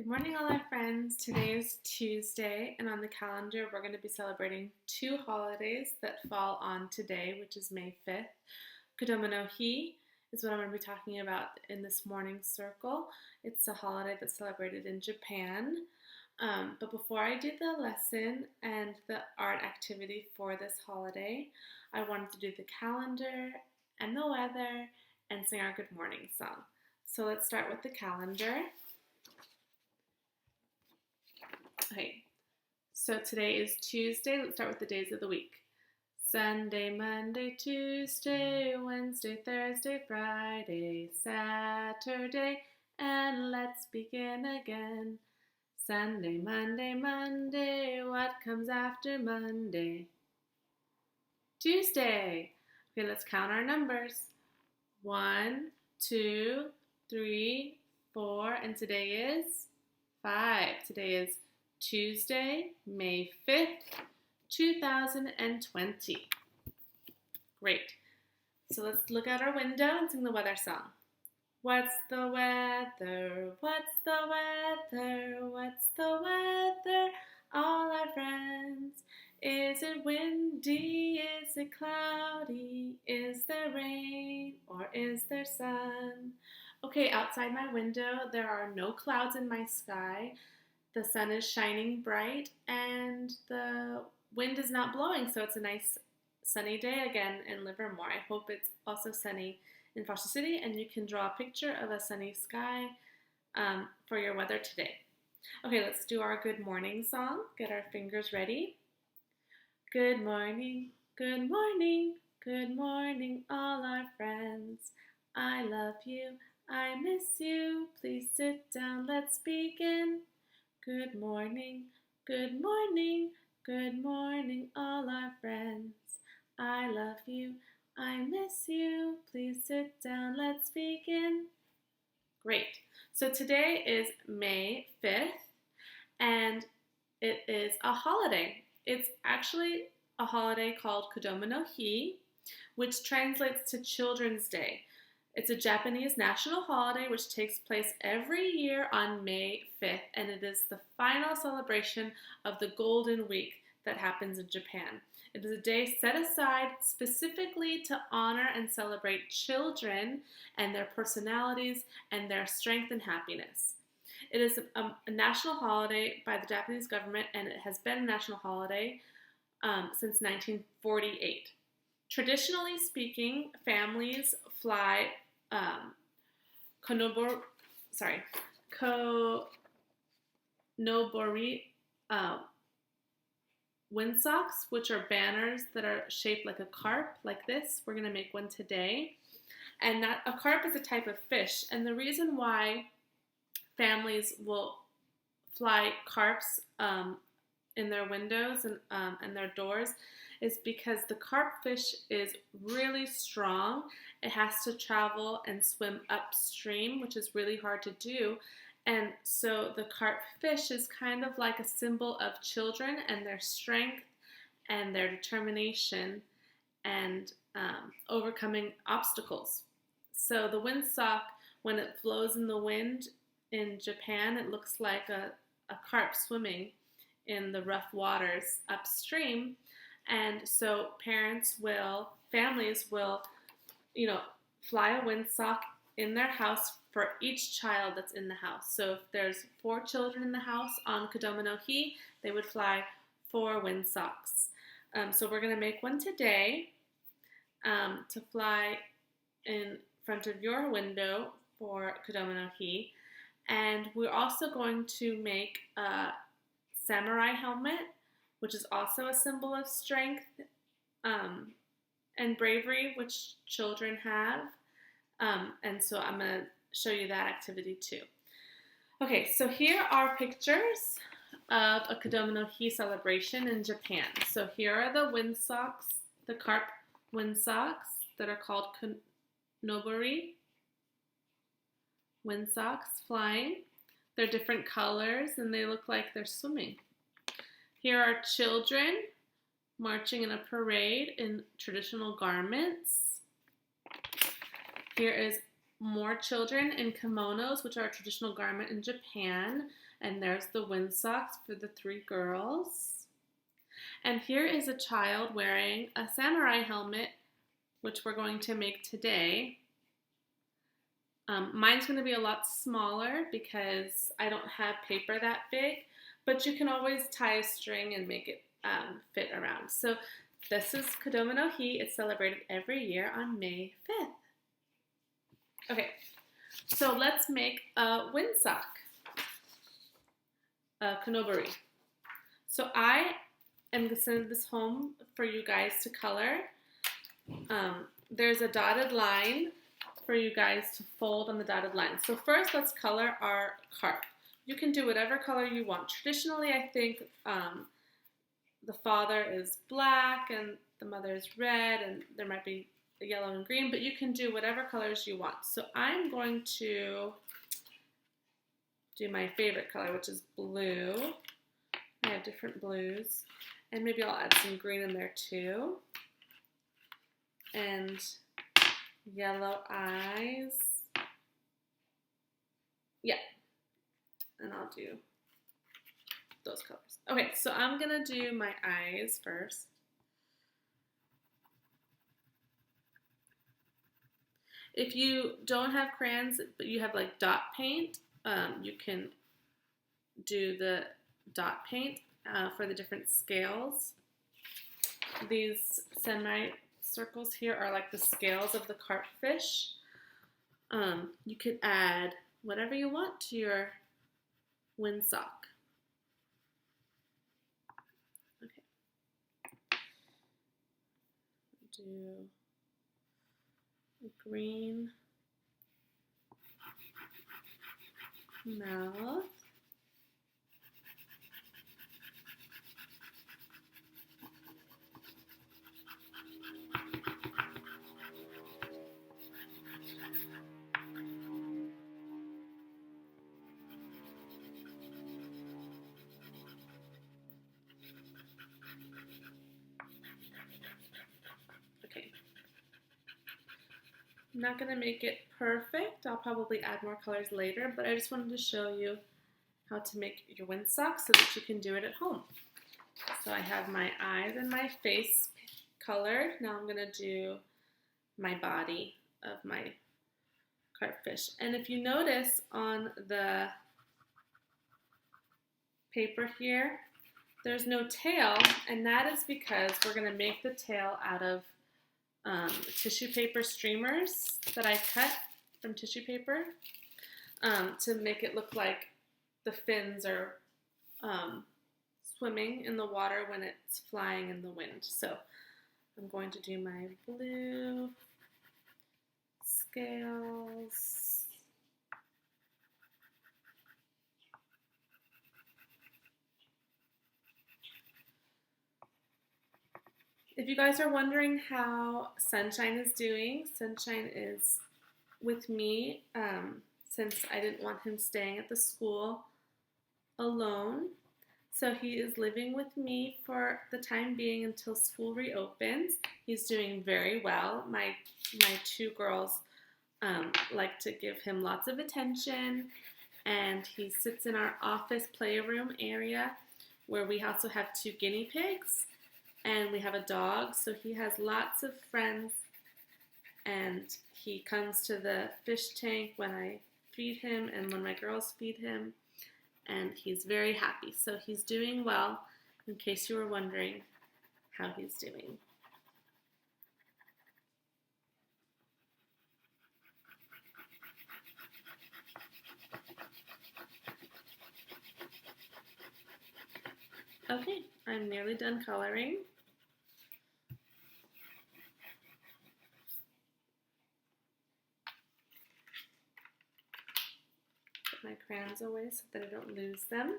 Good morning, all our friends. Today is Tuesday, and on the calendar, we're going to be celebrating two holidays that fall on today, which is May 5th. Kodomo No Hi is what I'm going to be talking about in this morning's circle. It's a holiday that's celebrated in Japan. But before I do the lesson and the art activity for this holiday, I wanted to do the calendar and the weather and sing our good morning song. So let's start with the calendar. Okay, so today is Tuesday. Let's start with the days of the week. Sunday, Monday, Tuesday, Wednesday, Thursday, Friday, Saturday, and let's begin again. Sunday, Monday, Monday, what comes after Monday? Tuesday. Okay, let's count our numbers. 1, 2, 3, 4, and today is 5. Today is Tuesday, May 5th, 2020. Great. So let's look out our window and sing the weather song. What's the weather? What's the weather? What's the weather? All our friends. Is it windy? Is it cloudy? Is there rain or is there sun? Okay, outside my window, there are no clouds in my sky. The sun is shining bright and the wind is not blowing, so it's a nice sunny day again in Livermore. I hope it's also sunny in Foster City and you can draw a picture of a sunny sky for your weather today. Okay, let's do our good morning song. Get our fingers ready. Good morning, good morning, good morning, all our friends. I love you, I miss you. Please sit down, let's begin. Good morning, good morning, good morning, all our friends. I love you, I miss you. Please sit down, let's begin. Great. So today is May 5th, and it is a holiday. It's actually a holiday called Kodomo No Hi, which translates to Children's Day. It's a Japanese national holiday which takes place every year on May 5th, and it is the final celebration of the Golden Week that happens in Japan. It is a day set aside specifically to honor and celebrate children and their personalities and their strength and happiness. It is a national holiday by the Japanese government, and it has been a national holiday since 1948. Traditionally speaking, families fly konobori windsocks, which are banners that are shaped like a carp, like this. We're going to make one today. And that a carp is a type of fish. And the reason why families will fly carps in their windows and their doors is because the carp fish is really strong. It has to travel and swim upstream, which is really hard to do. And so the carp fish is kind of like a symbol of children and their strength and their determination and overcoming obstacles. So the windsock, when it flows in the wind in Japan, it looks like a carp swimming in the rough waters upstream. And so families will, fly a windsock in their house for each child that's in the house. So if there's 4 children in the house on Kodomo No Hi, they would fly 4 windsocks. So we're going to make one today to fly in front of your window for Kodomo No Hi. And we're also going to make a samurai helmet, which is also a symbol of strength and bravery, which children have. And so I'm going to show you that activity too. Okay, so here are pictures of a Kodomo No Hi celebration in Japan. So here are the windsocks, the carp windsocks that are called konobori windsocks flying. They're different colors and they look like they're swimming. Here are children marching in a parade in traditional garments. Here is more children in kimonos, which are a traditional garment in Japan. And there's the windsocks for the 3 girls. And here is a child wearing a samurai helmet, which we're going to make today. Mine's going to be a lot smaller because I don't have paper that big, but you can always tie a string and make it fit around. So this is Kodomo No Hi. It's celebrated every year on May 5th. Okay, so let's make a windsock, a konobori. So I am going to send this home for you guys to color. There's a dotted line for you guys to fold on the dotted line. So first, let's color our carp. You can do whatever color you want. Traditionally, I think the father is black and the mother is red, and there might be a yellow and green, but you can do whatever colors you want. So I'm going to do my favorite color, which is blue. I have different blues, and maybe I'll add some green in there too. And yellow eyes. Yeah. And I'll do those colors. Okay, so I'm going to do my eyes first. If you don't have crayons, but you have like dot paint, you can do the dot paint for the different scales. These semicircles here are like the scales of the carp fish. You could add whatever you want to your windsock. Okay. Do a green mouth. I'm not going to make it perfect. I'll probably add more colors later, but I just wanted to show you how to make your windsock so that you can do it at home. So I have my eyes and my face colored. Now I'm going to do my body of my carpfish. And if you notice on the paper here, there's no tail, and that is because we're going to make the tail out of tissue paper streamers that I cut from tissue paper to make it look like the fins are swimming in the water when it's flying in the wind. So I'm going to do my blue scales. If you guys are wondering how Sunshine is doing, Sunshine is with me since I didn't want him staying at the school alone. So he is living with me for the time being until school reopens. He's doing very well. My 2 girls like to give him lots of attention, and he sits in our office playroom area where we also have 2 guinea pigs. And we have a dog, so he has lots of friends, and he comes to the fish tank when I feed him and when my girls feed him, and he's very happy. So he's doing well, in case you were wondering how he's doing. Okay, I'm nearly done coloring. Put my crayons away so that I don't lose them.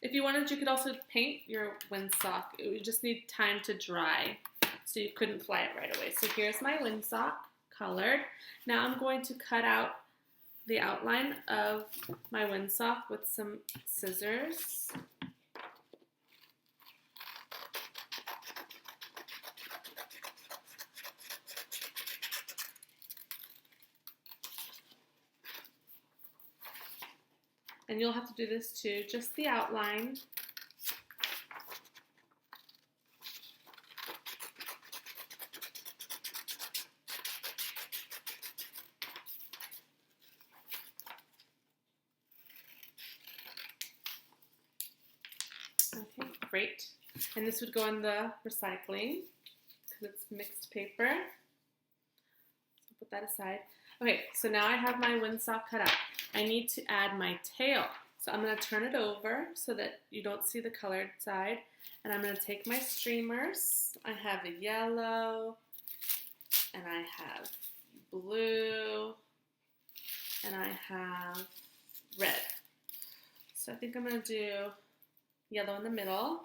If you wanted, you could also paint your windsock. It would just need time to dry, so you couldn't fly it right away. So here's my windsock colored. Now I'm going to cut out the outline of my windsock with some scissors. And you'll have to do this too, just the outline. Okay, great. And this would go in the recycling because it's mixed paper. So put that aside. Okay, so now I have my windsock cut out. I need to add my tail. So I'm going to turn it over so that you don't see the colored side. And I'm going to take my streamers. I have a yellow, and I have blue, and I have red. So I think I'm going to do yellow in the middle,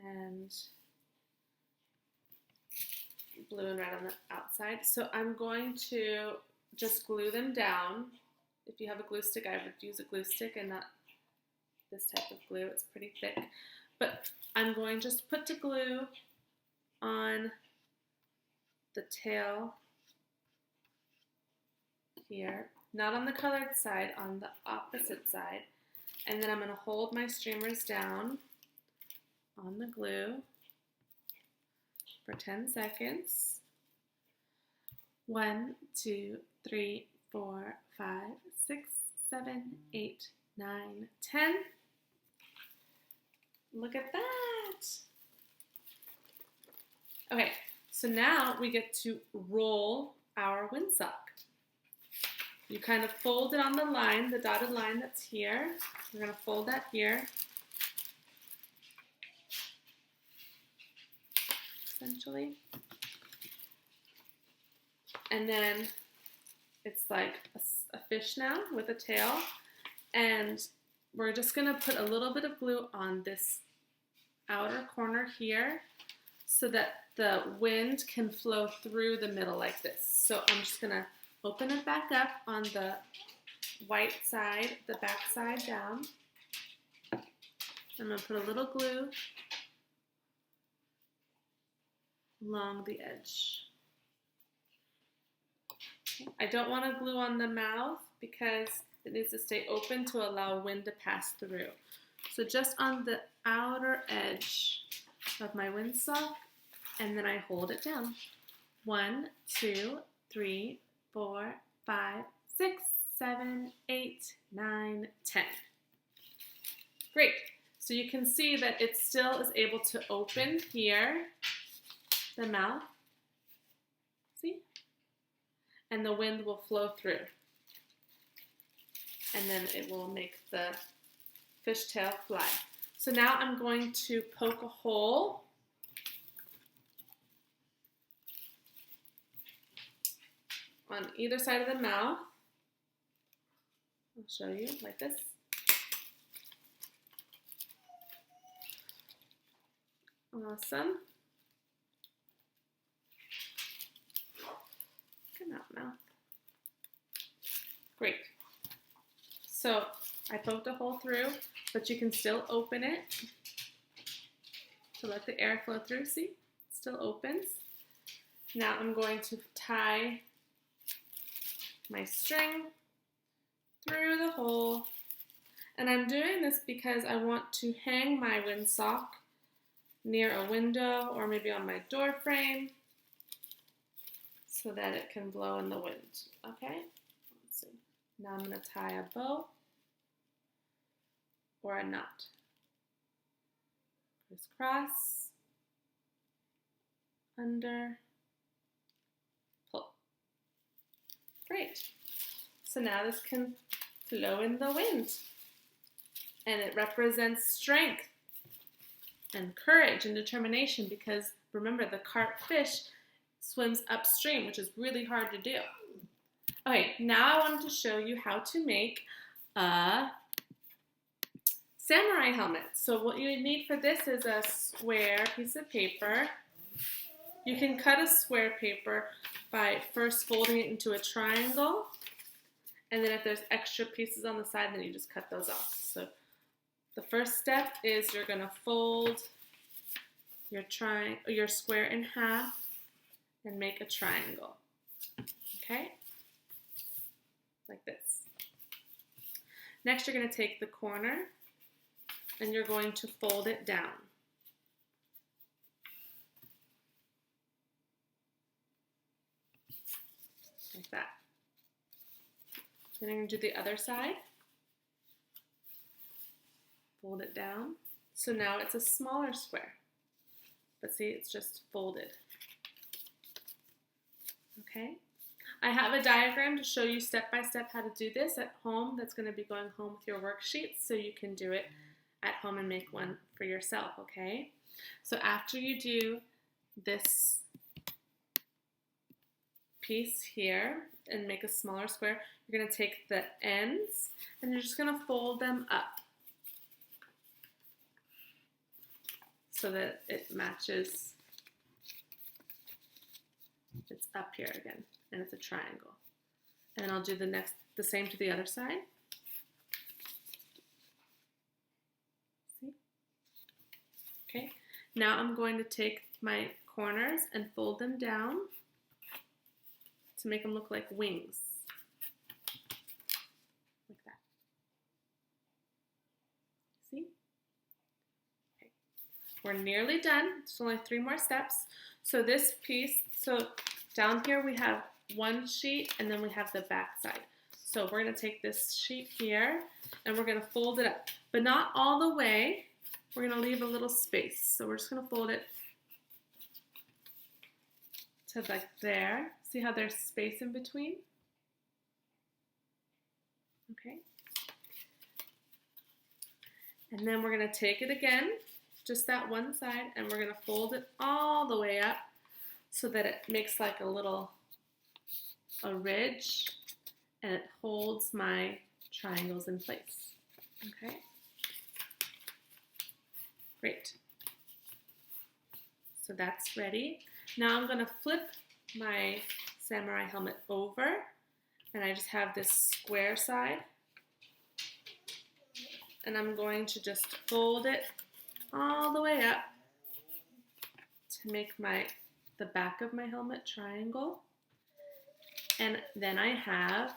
and blue and red on the outside. So I'm going to just glue them down. If you have a glue stick, I would use a glue stick and not this type of glue. It's pretty thick. But I'm going just to put the glue on the tail here, not on the colored side, on the opposite side. And then I'm going to hold my streamers down on the glue for 10 seconds. 1, 2, 3, 4, 5, 6, 7, 8, 9, 10. Look at that. Okay, so now we get to roll our windsock. You kind of fold it on the line, the dotted line that's here. We're going to fold that here. Essentially. And then it's like a fish now with a tail. And we're just going to put a little bit of glue on this outer corner here so that the wind can flow through the middle like this. So I'm just going to open it back up on the white side, the back side down. I'm going to put a little glue along the edge. I don't want to glue on the mouth because it needs to stay open to allow wind to pass through. So just on the outer edge of my windsock, and then I hold it down. 1, 2, 3, 4, 5, 6, 7, 8, 9, 10. Great. So you can see that it still is able to open here, the mouth. See? And the wind will flow through. And then it will make the fishtail fly. So now I'm going to poke a hole on either side of the mouth. I'll show you like this. Awesome. Come out, mouth. Great. So I poked a hole through, but you can still open it to let the air flow through. See? It still opens. Now I'm going to tie my string through the hole. And I'm doing this because I want to hang my windsock near a window or maybe on my door frame so that it can blow in the wind. Okay? Let's see. Now I'm going to tie a bow or a knot. Crisscross, under, pull. Great. So now this can flow in the wind. And it represents strength and courage and determination because remember the carp fish swims upstream, which is really hard to do. Okay, now I wanted to show you how to make a samurai helmet. So what you need for this is a square piece of paper. You can cut a square paper by first folding it into a triangle, and then if there's extra pieces on the side, then you just cut those off. So the first step is you're going to fold your square in half and make a triangle. Okay? Like this. Next, you're going to take the corner and you're going to fold it down. Like that. Then I'm going to do the other side. Fold it down. So now it's a smaller square. But see, it's just folded. Okay? I have a diagram to show you step by step how to do this at home. That's going to be going home with your worksheets so you can do it at home and make one for yourself, okay? So after you do this piece here and make a smaller square, you're going to take the ends and you're just going to fold them up so that it matches. It's up here again and it's a triangle. And I'll do the same to the other side. See? Okay, now I'm going to take my corners and fold them down to make them look like wings. Like that. See? Okay. We're nearly done. There's only 3 more steps. So this piece, so down here we have one sheet and then we have the back side. So we're going to take this sheet here and we're going to fold it up, but not all the way. We're going to leave a little space. So we're just going to fold it to like there. See how there's space in between? Okay. And then we're going to take it again, just that one side, and we're going to fold it all the way up so that it makes like a ridge and it holds my triangles in place. Okay. Great. So that's ready. Now I'm going to flip my samurai helmet over and I just have this square side and I'm going to just fold it all the way up to make the back of my helmet triangle, and then I have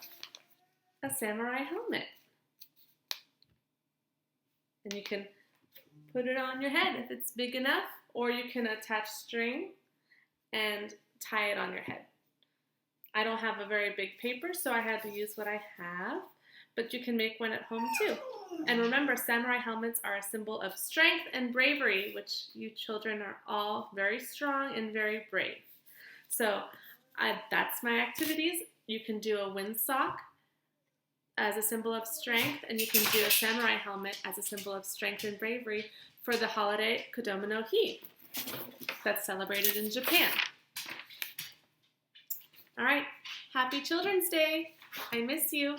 a samurai helmet. And you can put it on your head if it's big enough, or you can attach string and tie it on your head. I don't have a very big paper, so I had to use what I have, but you can make one at home too. And remember, samurai helmets are a symbol of strength and bravery, which you children are all very strong and very brave. So that's my activities. You can do a windsock as a symbol of strength, and you can do a samurai helmet as a symbol of strength and bravery for the holiday Kodomo No Hi that's celebrated in Japan. All right, happy Children's Day. I miss you.